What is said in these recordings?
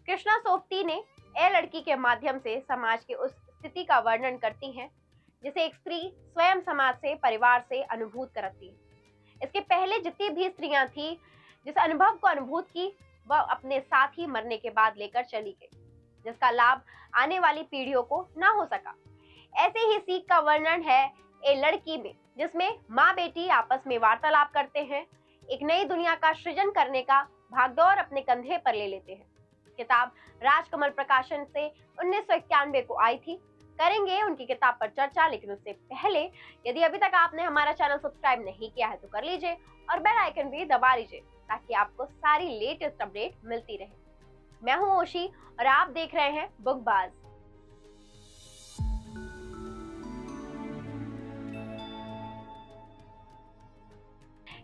कृष्णा सोपती ने ए लड़की के माध्यम से समाज की उस स्थिति का वर्णन करती हैं जिसे एक स्त्री स्वयं समाज से, परिवार से अनुभूत करती है। इसके पहले जितनी भी स्त्रियां थी, जिस अनुभव को अनुभूत की, वह अपने साथ ही मरने के बाद लेकर चली गई, जिसका लाभ आने वाली पीढ़ियों को ना हो सका। ऐसे ही सीख का वर्णन है ए लड़की में, जिसमें माँ बेटी आपस में वार्तालाप करते हैं, एक नई दुनिया का सृजन करने का भागदौड़ अपने कंधे पर ले लेते हैं। किताब राजकमल प्रकाशन से 1991 को आई थी। करेंगे उनकी किताब पर चर्चा, लेकिन उससे पहले यदि अभी तक आपने हमारा चैनल सब्सक्राइब नहीं किया है तो कर लीजिए और बेल आइकन भी दबा लीजिए ताकि आपको सारी लेटेस्ट अपडेट मिलती रहे। मैं हूं ओशी और आप देख रहे हैं बुकबाज।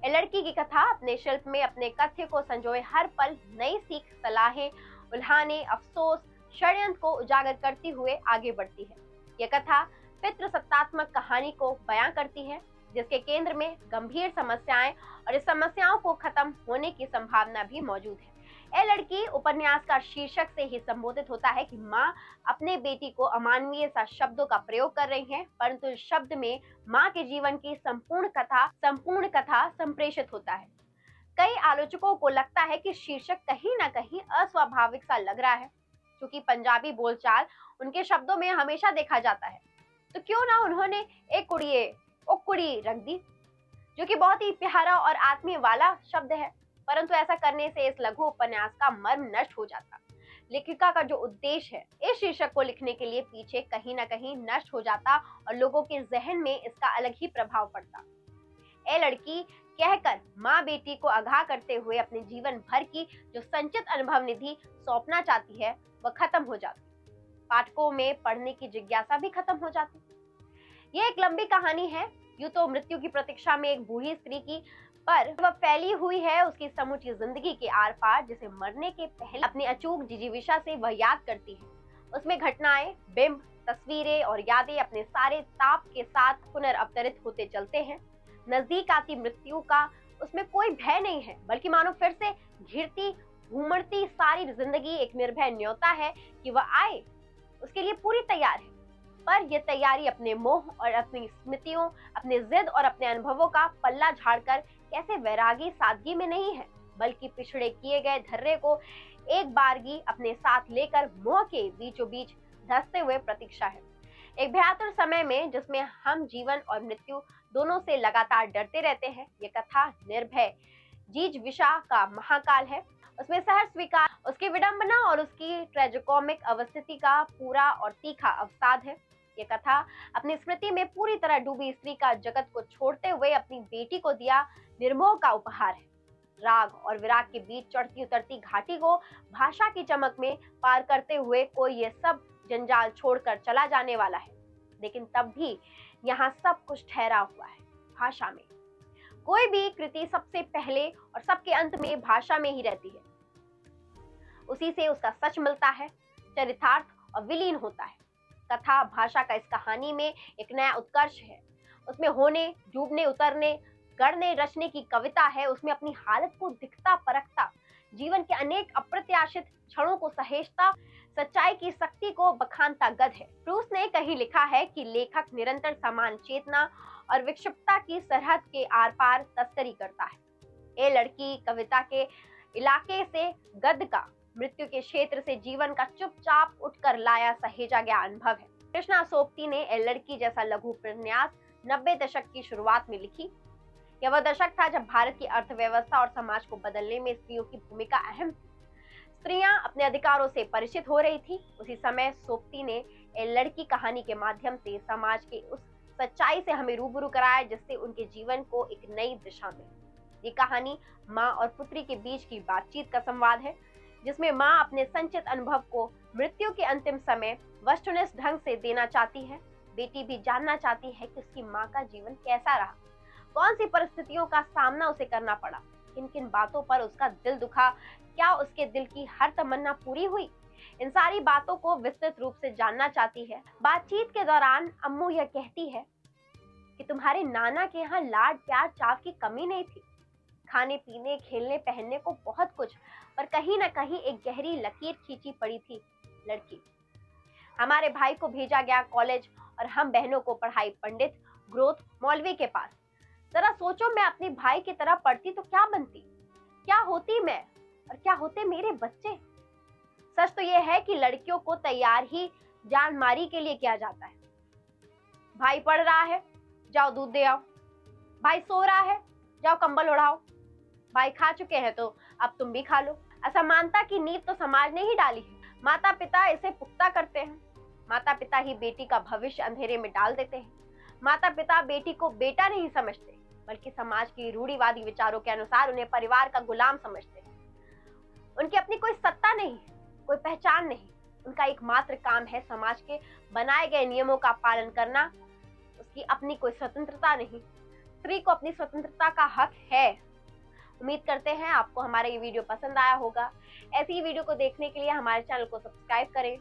लड़की की कथा अपने शिल्प में अपने कथ्य को संजोए हर पल नई सीख, सलाहें, उल्हाने, अफसोस, षड्यंत्र को उजागर करती हुए आगे बढ़ती है। यह कथा पितृसत्तात्मक कहानी को बयां करती है, जिसके केंद्र में गंभीर समस्याएं और इस समस्याओं को खत्म होने की संभावना भी मौजूद है। ए लड़की उपन्यास का शीर्षक से ही संबोधित होता है कि माँ अपने बेटी को अमानवीय सा शब्दों का प्रयोग कर रही हैं, परंतु इस शब्द में माँ के जीवन की संपूर्ण कथा संप्रेषित होता है। कई आलोचकों को लगता है कि शीर्षक कहीं ना कहीं अस्वाभाविक सा लग रहा है, क्योंकि पंजाबी बोलचाल उनके शब्दों में हमेशा देखा जाता है। तो क्यों ना उन्होंने एक कुड़ी रख दी, जो कि बहुत ही प्यारा और आत्मीय वाला शब्द है, परंतु ऐसा करने से इस लघु उपन्यास का मर्म नष्ट हो जाता। लेखिका का जो उद्देश्य है इस शीर्षक को लिखने के लिए पीछे कहीं ना कहीं नष्ट हो जाता और लोगों के जहन में इसका अलग ही प्रभाव पड़ता। ए लड़की कहकर माँ बेटी को आगाह करते हुए अपने जीवन भर की जो संचित अनुभव निधि सौंपना चाहती है वह खत्म हो जाती। पाठकों में पढ़ने की जिज्ञासा भी खत्म हो जाती। यह एक लंबी कहानी है। यूं तो मृत्यु की प्रतीक्षा में एक बूढ़ी स्त्री की, पर वह फैली हुई है उसकी समूची जिंदगी के आर पार, जिसे मरने के पहले अपनी अचूक जिजीविषा से वह याद करती है। उसमें घटनाएं, बिंब, तस्वीरें और यादें अपने सारे ताप के साथ पुनर्अवतरित होते चलते हैं। नजदीक आती मृत्यु का उसमें कोई भय नहीं है, बल्कि मानो फिर से घिरती घूमड़ती सारी जिंदगी एक निर्भय न्योता है कि वह आए, उसके लिए पूरी तैयार है। पर यह तैयारी अपने मोह और अपनी स्मृतियों, अपने जिद और अपने अनुभवों का पल्ला झाड़कर कैसे वैरागी सादगी में नहीं है, बल्कि पिछड़े किए गए धर्रे को एक बारगी अपने साथ लेकर मोह के बीचों बीच धंसते हुए प्रतीक्षा है। एक भयातुर समय में जिसमें हम जीवन और मृत्यु दोनों से लगातार डरते रहते हैं, ये कथा निर्भय जिजीविषा का महाकाल है। उसमें सहर्ष स्वीकार, उसकी विडंबना और उसकी ट्रेजिकोमिक अवस्थिति का पूरा और तीखा अवसाद है। ये कथा अपनी स्मृति में पूरी तरह डूबी स्त्री का जगत को छोड़ते हुए अपनी बेटी को दिया निर्मोह का उपहार है। राग और विराग के बीच चढ़ती उतरती घाटी को भाषा की चमक में पार करते हुए कोई ये सब जंजाल छोड़कर चला जाने वाला है, लेकिन तब भी यहाँ सब कुछ ठहरा हुआ है, भाषा में। कोई भी कृति सबसे पहले और सबके अंत में भाषा में ही रहती है। उसी से उसका सच मिलता है, चरितार्थ और विलीन होता है। कथा भाषा का इस कहानी में एक नया उत्कर्ष है। उसमें होने, डूबने, उतरने, गढ़ने, रचने की कविता है। उसमें अपनी हालत को दिखता परखता, जीवन के अनेक अप्रत्याशित क्षणों को सहेजता, सच्चाई की शक्ति को बखानता गद है। प्रूस ने कहीं लिखा है कि लेखक निरंतर समान चेतना और विक्षिप्तता की सरहद के आर पार तस्करी करता है। ए लड़की कविता के इलाके से गद का, मृत्यु के क्षेत्र से जीवन का चुपचाप उठकर लाया सहेजा गया अनुभव है। कृष्णा सोपती ने ए लड़की जैसा लघु उपन्यास 90 दशक की शुरुआत में लिखी। यह वह दशक था जब भारत की अर्थव्यवस्था और समाज को बदलने में स्त्रियों की भूमिका अहम थी। स्त्रियां अपने अधिकारों से परिचित हो रही थी। उसी समय सोपती ने ए लड़की कहानी के माध्यम से समाज के उस सच्चाई से हमें रूबरू कराया जिससे उनके जीवन को एक नई दिशा मिली। ये कहानी माँ और पुत्री के बीच की बातचीत का संवाद है, जिसमें माँ अपने संचित अनुभव को मृत्यु के अंतिम समय वस्तुनिष्ठ ढंग से देना चाहती है। बेटी भी जानना चाहती है कि उसकी माँ का जीवन कैसा रहा, कौन सी परिस्थितियों का सामना उसे करना पड़ा, किन किन बातों पर उसका दिल दुखा, क्या उसके दिल की हर तमन्ना पूरी हुई। इन सारी बातों को विस्तृत रूप से जानना चाहती है। बातचीत के दौरान अम्मू यह कहती है कि तुम्हारे नाना के यहाँ लाड प्यार चाव की कमी नहीं थी, खाने पीने खेलने पहनने को बहुत कुछ, पर कहीं ना कहीं एक गहरी लकीर खींची पड़ी थी लड़की। हमारे भाई को भेजा गया कॉलेज और हम बहनों को पढ़ाई पंडित ग्रोथ मौलवी के पास। जरा सोचो, मैं अपने भाई की तरह पढ़ती तो क्या बनती, क्या होती मैं और क्या होते मेरे बच्चे। सच तो यह है कि लड़कियों को तैयार ही जानमारी के लिए किया जाता है। भाई पढ़ रहा है, जाओ दूध दे आओ। भाई सो रहा है, जाओ कंबल ओढ़ाओ। भाई खा चुके हैं तो अब तुम भी खा लो। असमानता की नींव तो समाज ने ही डाली है। माता पिता इसे पुख्ता करते हैं। माता पिता ही बेटी का भविष्य अंधेरे में डाल देते हैं। माता पिता बेटी को बेटा नहीं समझते, बल्कि समाज की रूढ़िवादी विचारों के अनुसार उन्हें परिवार का गुलाम समझते हैं। उनकी अपनी कोई सत्ता नहीं, कोई पहचान नहीं। उनका एकमात्र काम है समाज के बनाए गए नियमों का पालन करना। उसकी अपनी कोई स्वतंत्रता नहीं। स्त्री को अपनी स्वतंत्रता का हक है। उम्मीद करते हैं आपको हमारा ये वीडियो पसंद आया होगा। ऐसी ही वीडियो को देखने के लिए हमारे चैनल को सब्सक्राइब करें।